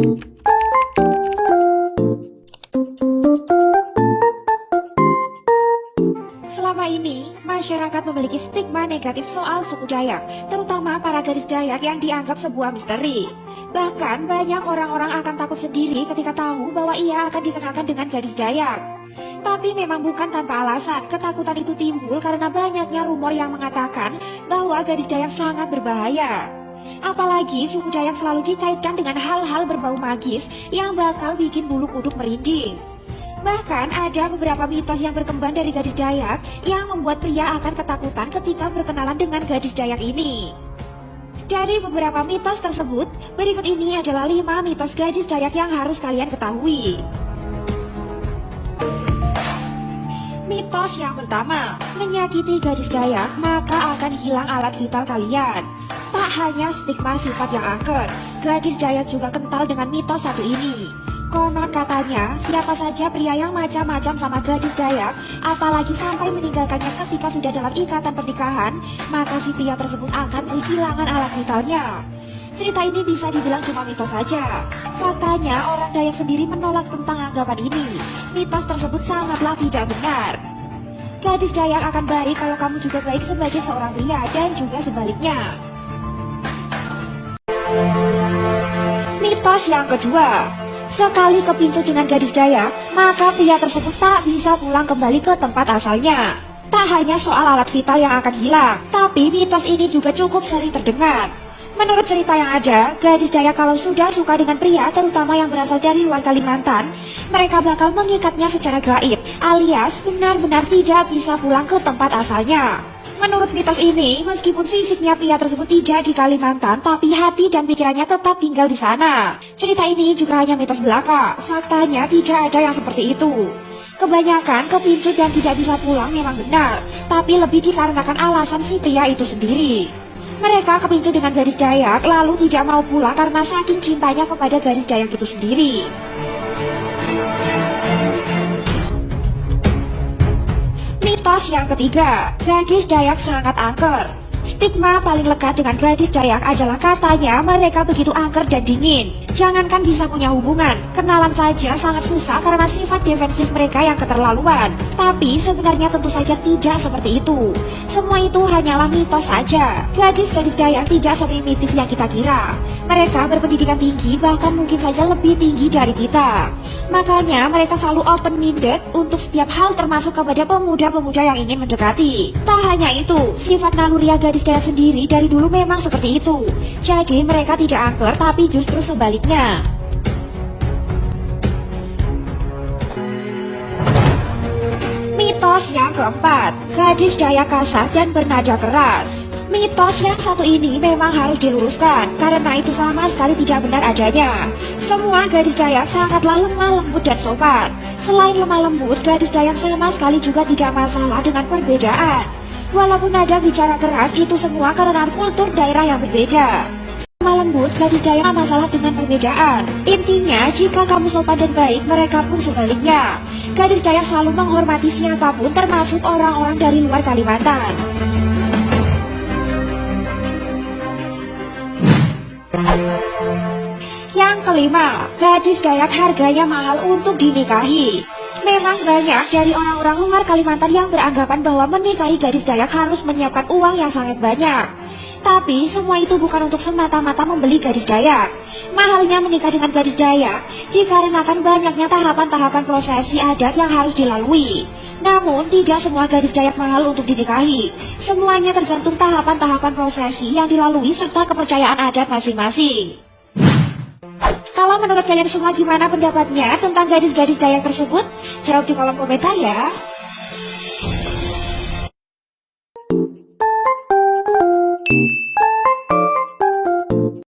Selama ini, masyarakat memiliki stigma negatif soal suku Dayak, terutama para gadis Dayak yang dianggap sebuah misteri. Bahkan, banyak orang-orang akan takut sendiri ketika tahu bahwa ia akan dikenalkan dengan gadis Dayak. Tapi memang bukan tanpa alasan, ketakutan itu timbul karena banyaknya rumor yang mengatakan bahwa gadis Dayak sangat berbahaya. Apalagi suku Dayak selalu dikaitkan dengan hal-hal berbau magis yang bakal bikin bulu kuduk merinding. Bahkan ada beberapa mitos yang berkembang dari gadis Dayak yang membuat pria akan ketakutan ketika berkenalan dengan gadis Dayak ini. Dari beberapa mitos tersebut, berikut ini adalah 5 mitos gadis Dayak yang harus kalian ketahui. Mitos yang pertama, menyakiti gadis Dayak maka akan hilang alat vital kalian. Tak hanya stigma sifat yang angker, gadis Dayak juga kental dengan mitos satu ini. Konon katanya, siapa saja pria yang macam-macam sama gadis Dayak, apalagi sampai meninggalkannya ketika sudah dalam ikatan pernikahan, maka si pria tersebut akan kehilangan alat vitalnya. Cerita ini bisa dibilang cuma mitos saja. Faktanya, orang Dayak sendiri menolak tentang anggapan ini. Mitos tersebut sangatlah tidak benar. Gadis Dayak akan baik kalau kamu juga baik sebagai seorang pria dan juga sebaliknya. Mitos yang kedua, sekali kepincut dengan gadis Dayak, maka pria tersebut tak bisa pulang kembali ke tempat asalnya. Tak hanya soal alat vital yang akan hilang, tapi mitos ini juga cukup sering terdengar. Menurut cerita yang ada, gadis Dayak kalau sudah suka dengan pria, terutama yang berasal dari luar Kalimantan, mereka bakal mengikatnya secara gaib, alias benar-benar tidak bisa pulang ke tempat asalnya. Menurut mitos ini, meskipun fisiknya pria tersebut tidak di Kalimantan, tapi hati dan pikirannya tetap tinggal di sana. Cerita ini juga hanya mitos belaka, faktanya tidak ada yang seperti itu. Kebanyakan kepincut dan tidak bisa pulang memang benar, tapi lebih dikarenakan alasan si pria itu sendiri. Mereka kepincut dengan gadis Dayak, lalu tidak mau pulang karena saking cintanya kepada gadis Dayak itu sendiri. Mitos yang ketiga, gadis Dayak sangat angker. Stigma paling lekat dengan gadis Dayak adalah katanya mereka begitu angker dan dingin. Jangankan bisa punya hubungan, kenalan saja sangat susah karena sifat defensif mereka yang keterlaluan. Tapi sebenarnya tentu saja tidak seperti itu. Semua itu hanyalah mitos saja. Gadis-gadis Dayak tidak seprimitif yang kita kira. Mereka berpendidikan tinggi, bahkan mungkin saja lebih tinggi dari kita. Makanya mereka selalu open-minded untuk setiap hal, termasuk kepada pemuda-pemuda yang ingin mendekati. Tak hanya itu, sifat naluriah gadis Dayak sendiri dari dulu memang seperti itu. Jadi mereka tidak angker, tapi justru sebaliknya. Mitos yang keempat, gadis Dayak kasar dan bernada keras. Mitos yang satu ini memang harus diluruskan, karena itu sama sekali tidak benar adanya. Semua gadis Dayak sangatlah lemah lembut dan sopan. Selain lemah lembut, gadis Dayak sama sekali juga tidak masalah dengan perbedaan. Walaupun ada bicara keras, itu semua karena kultur daerah yang berbeda. Lemah lembut, gadis Dayak masalah dengan perbedaan. Intinya, jika kamu sopan dan baik, mereka pun sebaliknya. Gadis Dayak selalu menghormati siapapun, termasuk orang-orang dari luar Kalimantan. Yang kelima, gadis Dayak harganya mahal untuk dinikahi. Memang banyak dari orang-orang luar Kalimantan yang beranggapan bahwa menikahi gadis Dayak harus menyiapkan uang yang sangat banyak. Tapi semua itu bukan untuk semata-mata membeli gadis Dayak. Mahalnya menikah dengan gadis Dayak dikarenakan banyaknya tahapan-tahapan prosesi adat yang harus dilalui. Namun tidak semua gadis Dayak mahal untuk dinikahi. Semuanya tergantung tahapan-tahapan prosesi yang dilalui serta kepercayaan adat masing-masing. Kalau menurut kalian semua gimana pendapatnya tentang gadis-gadis Dayak tersebut? Jawab di kolom komentar ya.